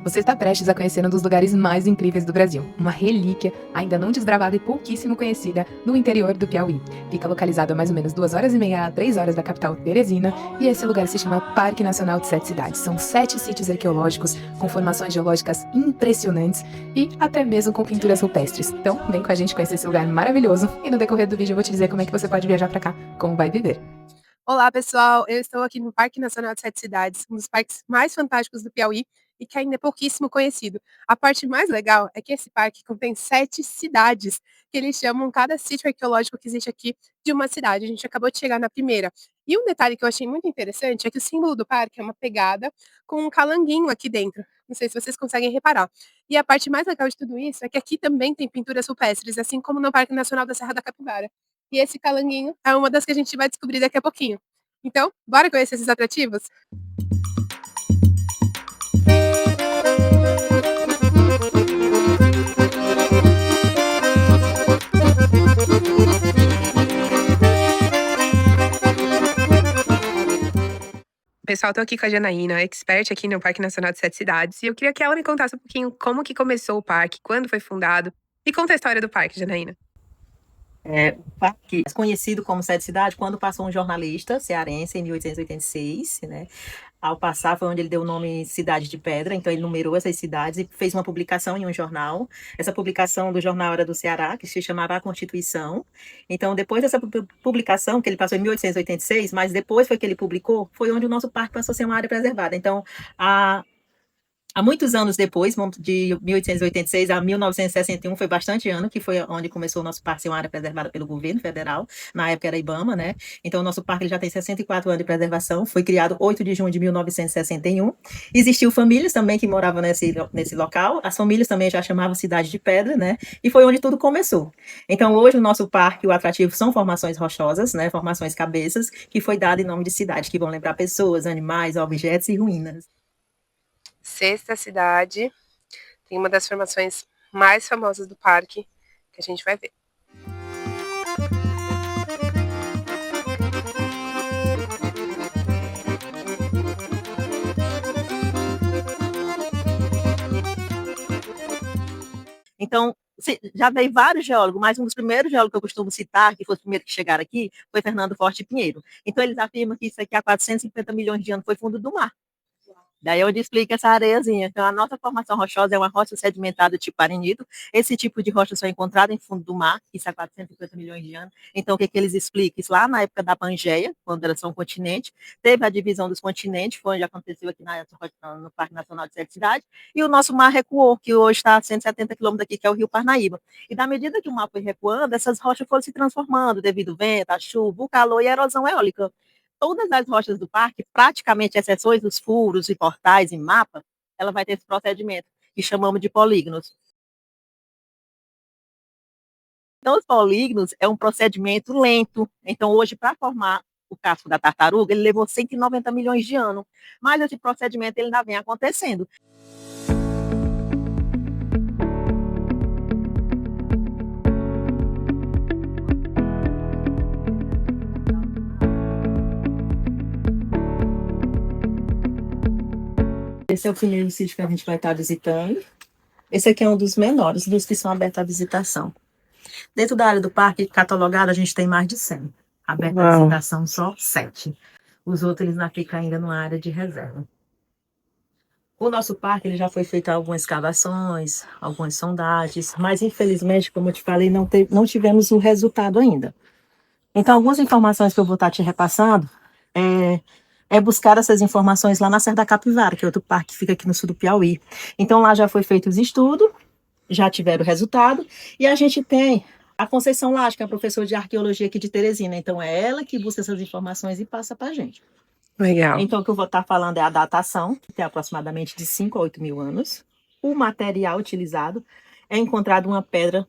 Você está prestes a conhecer um dos lugares mais incríveis do Brasil, uma relíquia ainda não desbravada e pouquíssimo conhecida no interior do Piauí. Fica localizado a mais ou menos 2 horas e meia a 3 horas da capital Teresina, e esse lugar se chama Parque Nacional de Sete Cidades. São 7 sítios arqueológicos com formações geológicas impressionantes e até mesmo com pinturas rupestres. Então, vem com a gente conhecer esse lugar maravilhoso e no decorrer do vídeo eu vou te dizer como é que você pode viajar para cá, como vai viver. Olá, pessoal. Eu estou aqui no Parque Nacional de Sete Cidades, um dos parques mais fantásticos do Piauí e que ainda é pouquíssimo conhecido. A parte mais legal é que esse parque contém 7 cidades, que eles chamam cada sítio arqueológico que existe aqui de uma cidade. A gente acabou de chegar na primeira. E um detalhe que eu achei muito interessante é que o símbolo do parque é uma pegada com um calanguinho aqui dentro. Não sei se vocês conseguem reparar. E a parte mais legal de tudo isso é que aqui também tem pinturas rupestres, assim como no Parque Nacional da Serra da Capivara. E esse calanguinho é uma das que a gente vai descobrir daqui a pouquinho. Então, bora conhecer esses atrativos? Pessoal, tô aqui com a Janaína, expert aqui no Parque Nacional de Sete Cidades, e eu queria que ela me contasse um pouquinho como que começou o parque, quando foi fundado, e conta a história do parque, Janaína. O parque é conhecido como Sete Cidades quando passou um jornalista cearense em 1886, né? Ao passar foi onde ele deu o nome Cidade de Pedra, então ele numerou essas cidades e fez uma publicação em um jornal. Essa publicação do jornal era do Ceará, que se chamava A Constituição. Então, depois dessa publicação, que ele passou em 1886, mas depois foi que ele publicou, foi onde o nosso parque passou a ser uma área preservada. Então, há muitos anos depois, de 1886 a 1961, foi bastante ano, que foi onde começou o nosso parque ser uma área preservada pelo governo federal, na época era IBAMA, né? Então, o nosso parque já tem 64 anos de preservação, foi criado 8 de junho de 1961. Existiu famílias também que moravam nesse local, as famílias também já chamavam Cidade de Pedra, né? E foi onde tudo começou. Então, hoje, o nosso parque, o atrativo são formações rochosas, né? Formações cabeças, que foi dado em nome de cidade, que vão lembrar pessoas, animais, objetos e ruínas. Sexta cidade tem uma das formações mais famosas do parque, que a gente vai ver. Então, já veio vários geólogos, mas um dos primeiros geólogos que eu costumo citar, que foi os primeiros que chegaram aqui, foi Fernando Forte Pinheiro. Então, eles afirmam que isso aqui há 450 milhões de anos foi fundo do mar. Daí onde explica essa areiazinha. Então, a nossa formação rochosa é uma rocha sedimentada tipo arenito. Esse tipo de rocha só é encontrado em fundo do mar, isso há 450 milhões de anos. Então, o que eles explicam? Isso lá na época da Pangeia, quando elas são um continente, teve a divisão dos continentes, foi onde aconteceu aqui no Parque Nacional de Sete Cidades, e o nosso mar recuou, que hoje está a 170 quilômetros daqui, que é o Rio Parnaíba. E na medida que o mar foi recuando, essas rochas foram se transformando devido ao vento, a chuva, o calor e a erosão eólica. Todas as rochas do parque, praticamente exceções dos furos e portais e mapa, ela vai ter esse procedimento, que chamamos de polígonos. Então, os polígonos é um procedimento lento. Então, hoje, para formar o casco da tartaruga, ele levou 190 milhões de anos. Mas esse procedimento ele ainda vem acontecendo. Esse é o primeiro sítio que a gente vai estar visitando. Esse aqui é um dos menores, dos que são abertos à visitação. Dentro da área do parque, catalogado, a gente tem mais de 100. Aberto à visitação, só 7. Os outros, eles não ficam ainda numa área de reserva. O nosso parque ele já foi feito algumas escavações, algumas sondagens, mas infelizmente, como eu te falei, não tivemos o resultado ainda. Então, algumas informações que eu vou estar te repassando é buscar essas informações lá na Serra da Capivara, que é outro parque que fica aqui no sul do Piauí. Então, lá já foi feito os estudos, já tiveram o resultado, e a gente tem a Conceição Lage, que é a professora de arqueologia aqui de Teresina. Então, é ela que busca essas informações e passa para a gente. Legal. Então, o que eu vou estar falando é a datação, que tem aproximadamente de 5 a 8 mil anos. O material utilizado é encontrado uma pedra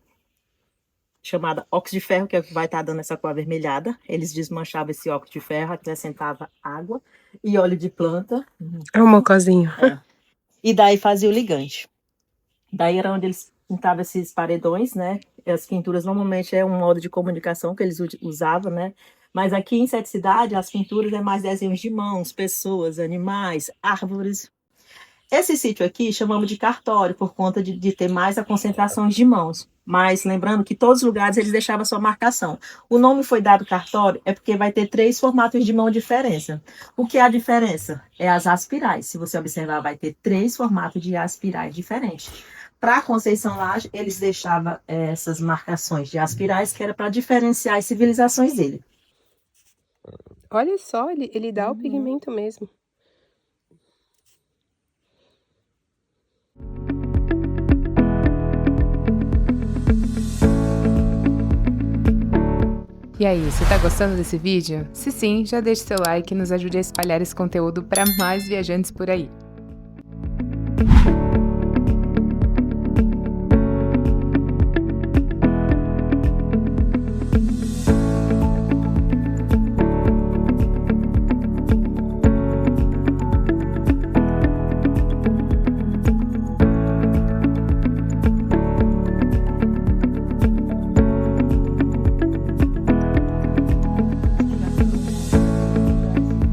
chamada óxido de ferro, que é o que vai estar dando essa cor avermelhada. Eles desmanchavam esse óxido de ferro, acrescentavam água e óleo de planta. É um mocozinho. E daí fazia o ligante. Daí era onde eles pintava esses paredões, né? As pinturas normalmente é um modo de comunicação que eles usavam, né? Mas aqui em Sete Cidades, as pinturas é mais desenhos de mãos, pessoas, animais, árvores. Esse sítio aqui chamamos de cartório, por conta de ter mais a concentração de mãos. Mas lembrando que todos os lugares eles deixavam a sua marcação. O nome foi dado cartório é porque vai ter 3 formatos de mão diferença. O que é a diferença? É as aspirais. Se você observar, vai ter 3 formatos de aspirais diferentes. Para a Conceição Laje, eles deixavam essas marcações de aspirais, que era para diferenciar as civilizações dele. Olha só, ele dá o pigmento mesmo. E aí, você tá gostando desse vídeo? Se sim, já deixe seu like e nos ajude a espalhar esse conteúdo para mais viajantes por aí.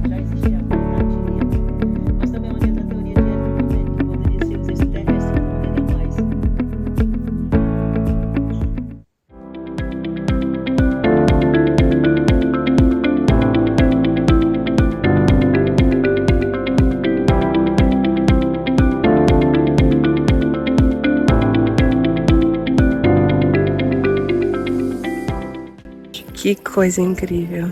Já existia a teoria, mas também uma teoria de que poderia ser os extraterrestres que não mais. Que coisa incrível.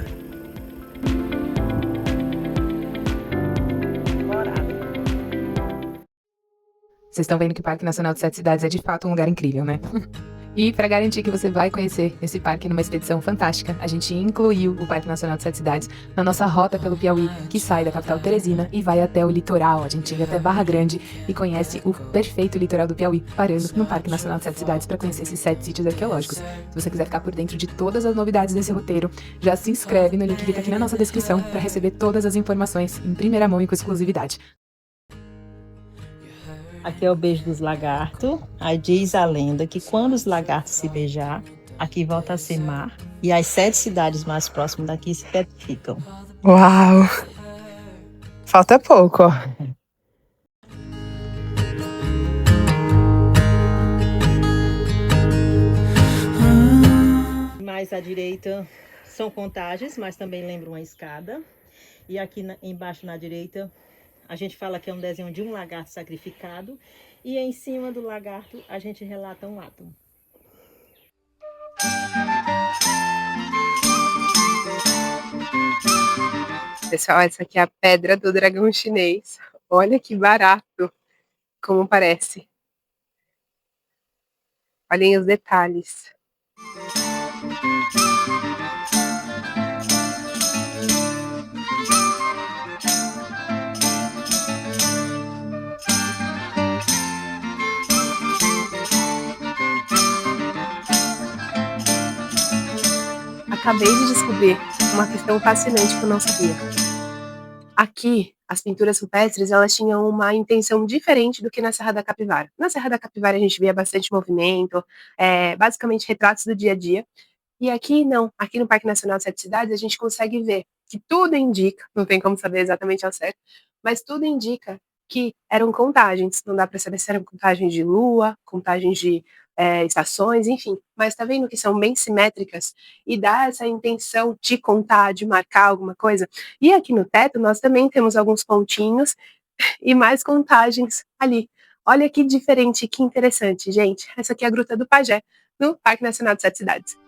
Vocês estão vendo que o Parque Nacional de Sete Cidades é de fato um lugar incrível, né? E para garantir que você vai conhecer esse parque numa expedição fantástica, a gente incluiu o Parque Nacional de Sete Cidades na nossa rota pelo Piauí, que sai da capital Teresina e vai até o litoral. A gente chega até Barra Grande e conhece o perfeito litoral do Piauí, parando no Parque Nacional de Sete Cidades para conhecer esses 7 sítios arqueológicos. Se você quiser ficar por dentro de todas as novidades desse roteiro, já se inscreve no link que fica aqui na nossa descrição para receber todas as informações em primeira mão e com exclusividade. Aqui é o beijo dos lagartos. Aí diz a lenda que quando os lagartos se beijar, aqui volta a ser mar. E as 7 cidades mais próximas daqui se petrificam. Uau! Falta pouco, ó. Mais à direita são contagens, mas também lembra uma escada. E aqui embaixo na direita, a gente fala que é um desenho de um lagarto sacrificado. E em cima do lagarto, a gente relata um ato. Pessoal, essa aqui é a pedra do dragão chinês. Olha que barato, como parece. Olhem os detalhes. Acabei de descobrir uma questão fascinante que eu não sabia. Aqui, as pinturas rupestres, elas tinham uma intenção diferente do que na Serra da Capivara. Na Serra da Capivara a gente via bastante movimento, basicamente retratos do dia a dia. E aqui não, aqui no Parque Nacional de Sete Cidades a gente consegue ver que tudo indica, não tem como saber exatamente ao certo, mas tudo indica que eram contagens, não dá para saber se eram contagens de lua, contagens de estações, enfim, mas tá vendo que são bem simétricas e dá essa intenção de contar, de marcar alguma coisa. E aqui no teto nós também temos alguns pontinhos e mais contagens ali. Olha que diferente, que interessante, gente. Essa aqui é a Gruta do Pajé, no Parque Nacional de Sete Cidades.